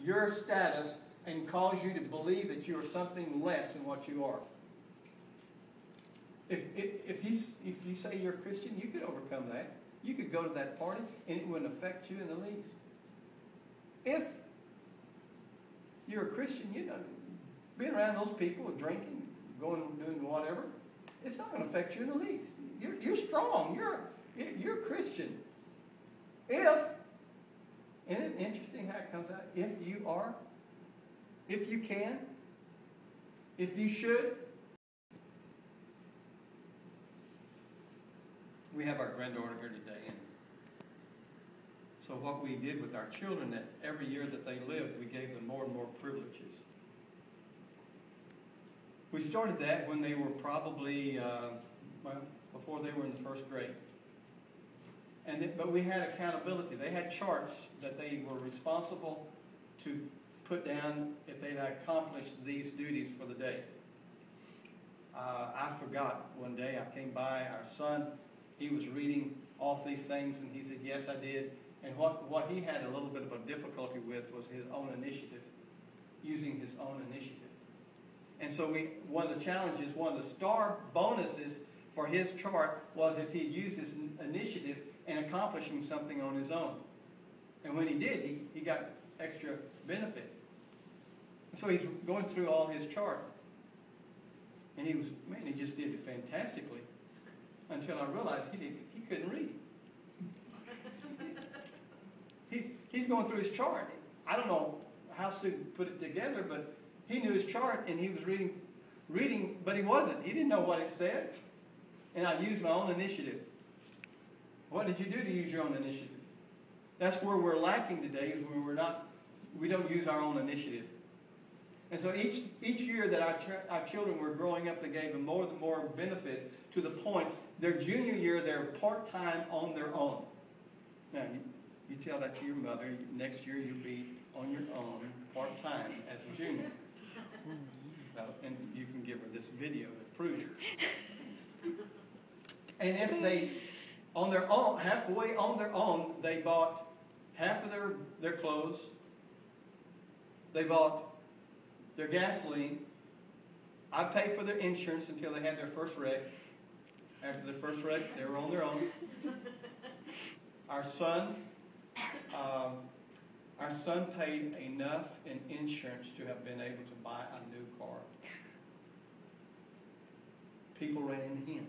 your status and cause you to believe that you are something less than what you are. If you say you're a Christian, you could overcome that. You could go to that party and it wouldn't affect you in the least. If you're a Christian, you know, being around those people, drinking, doing whatever, it's not going to affect you in the least. You're strong. You're a Christian. Isn't it interesting how it comes out? If you are, if you can, if you should. We have our granddaughter here today, and so what we did with our children, that every year that they lived, we gave them more and more privileges. We started that when they were probably, before they were in the first grade. But we had accountability. They had charts that they were responsible to put down if they had accomplished these duties for the day. I forgot one day, I came by our son, he was reading off these things, and he said, yes, I did. And what he had a little bit of a difficulty with was his own initiative, using his own initiative. And so one of the challenges, one of the star bonuses for his chart was if he used his initiative and accomplishing something on his own. And when he did, he got extra benefit. And so he's going through all his chart. And he just did it fantastically. Until I realized he couldn't read. He's going through his chart. I don't know how Sue put it together, but he knew his chart and he was reading, but he wasn't. He didn't know what it said. And I used my own initiative. What did you do to use your own initiative? That's where we're lacking today, is when we don't use our own initiative. And so each year that our children were growing up, they gave them more and more benefit, to the point their junior year they're part-time on their own. Now you tell that to your mother. Next year you'll be on your own part-time as a junior. And you can give her this video that proves it. And if they, on their own, halfway on their own, they bought half of their clothes. They bought their gasoline. I paid for their insurance until they had their first wreck. After their first wreck, they were on their own. Our son paid enough in insurance to have been able to buy a new car. People ran into him.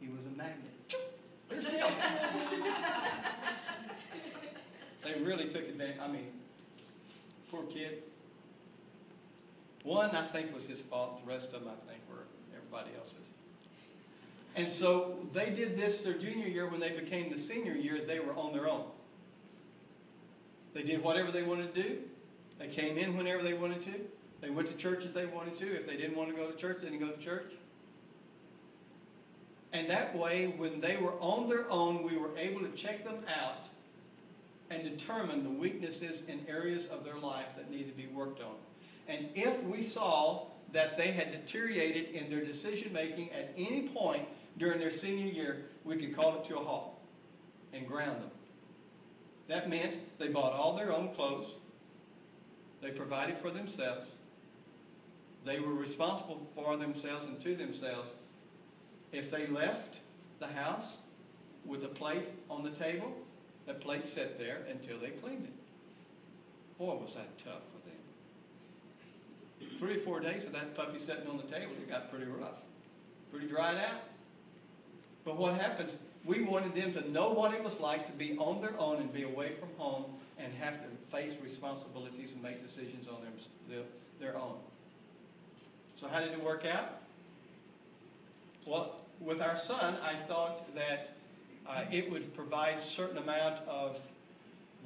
He was a magnet. There's Neil. They really took advantage. I mean, poor kid. One, I think, was his fault. The rest of them, I think, were everybody else's. And so they did this their junior year. When they became the senior year, they were on their own. They did whatever they wanted to do. They came in whenever they wanted to. They went to church as they wanted to. If they didn't want to go to church, they didn't go to church. And that way, when they were on their own, we were able to check them out and determine the weaknesses in areas of their life that needed to be worked on. And if we saw that they had deteriorated in their decision-making at any point during their senior year, we could call it to a halt and ground them. That meant they bought all their own clothes. They provided for themselves. They were responsible for themselves and to themselves. If they left the house with a plate on the table, that plate sat there until they cleaned it. Boy, was that tough for them. 3 or 4 days with that puppy sitting on the table, it got pretty rough. Pretty dried out. But what happens, we wanted them to know what it was like to be on their own and be away from home and have to face responsibilities and make decisions on their own. So how did it work out? Well, with our son, I thought that it would provide a certain amount of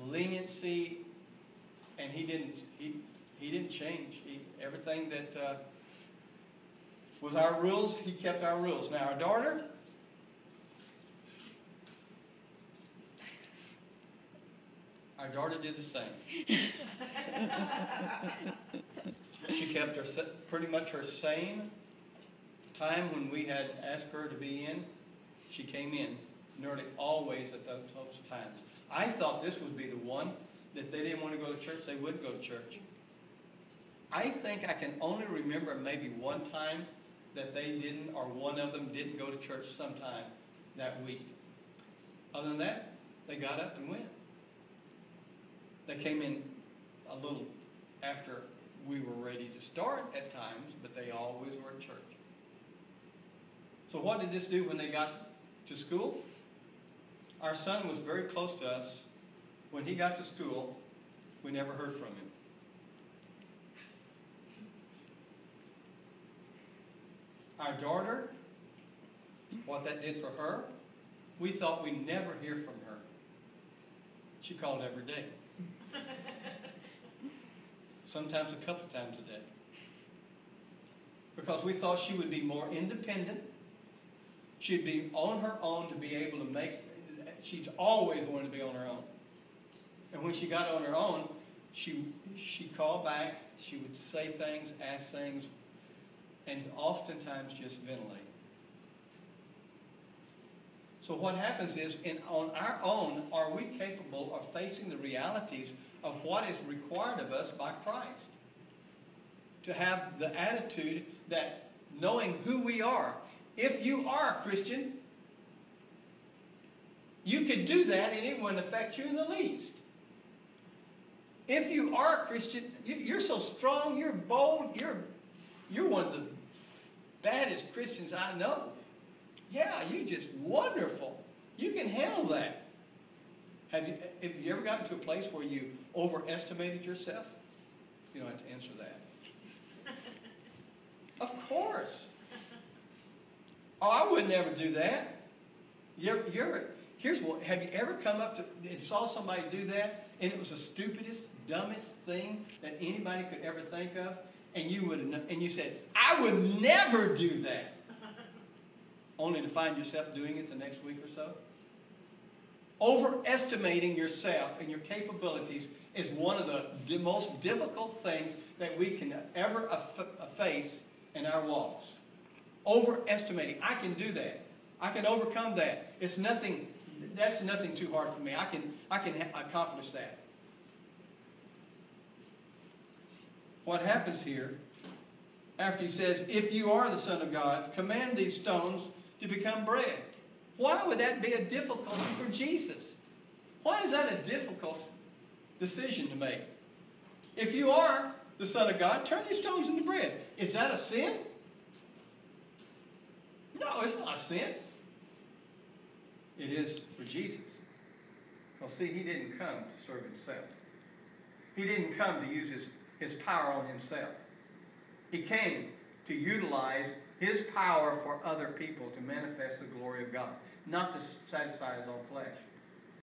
leniency, and he didn't change. Everything that was our rules, he kept our rules. Now, our daughter, did the same. She kept pretty much her same time when we had asked her to be in. She came in nearly always at those times. I thought this would be the one if they didn't want to go to church, they wouldn't go to church. I think I can only remember maybe one time that they didn't, or one of them didn't go to church sometime that week. Other than that, they got up and went. They came in a little after we were ready to start at times, but they always were at church. So what did this do when they got to school? Our son was very close to us. When he got to school, we never heard from him. Our daughter, what that did for her, we thought we'd never hear from her. She called every day. Sometimes a couple of times a day. Because we thought she would be more independent. She'd be on her own to be able to make, she's always wanted to be on her own. And when she got on her own, she called back, she would say things, ask things, and oftentimes just ventilate. So what happens is, on our own, are we capable of facing the realities of what is required of us by Christ? To have the attitude that knowing who we are. If you are a Christian, you could do that and it wouldn't affect you in the least. If you are a Christian, you're so strong, you're bold, you're one of the baddest Christians I know. Yeah, you're just wonderful. You can handle that. Have you ever gotten to a place where you overestimated yourself? You don't have to answer that. Of course. Oh, I would never do that. Here's what. Have you ever come up to and saw somebody do that, and it was the stupidest, dumbest thing that anybody could ever think of, and you said, I would never do that, only to find yourself doing it the next week or so? Overestimating yourself and your capabilities is one of the most difficult things that we can ever face in our walks. Overestimating. I can do that. I can overcome that. It's nothing. That's nothing too hard for me. I can accomplish that. What happens here, after he says, if you are the Son of God, command these stones to become bread. Why would that be a difficulty for Jesus? Why is that a difficult decision to make? If you are the Son of God, turn these stones into bread. Is that a sin? No, it's not a sin. It is for Jesus. Well, see, he didn't come to serve himself. He didn't come to use his power on himself. He came to utilize his power for other people to manifest the glory of God, not to satisfy his own flesh.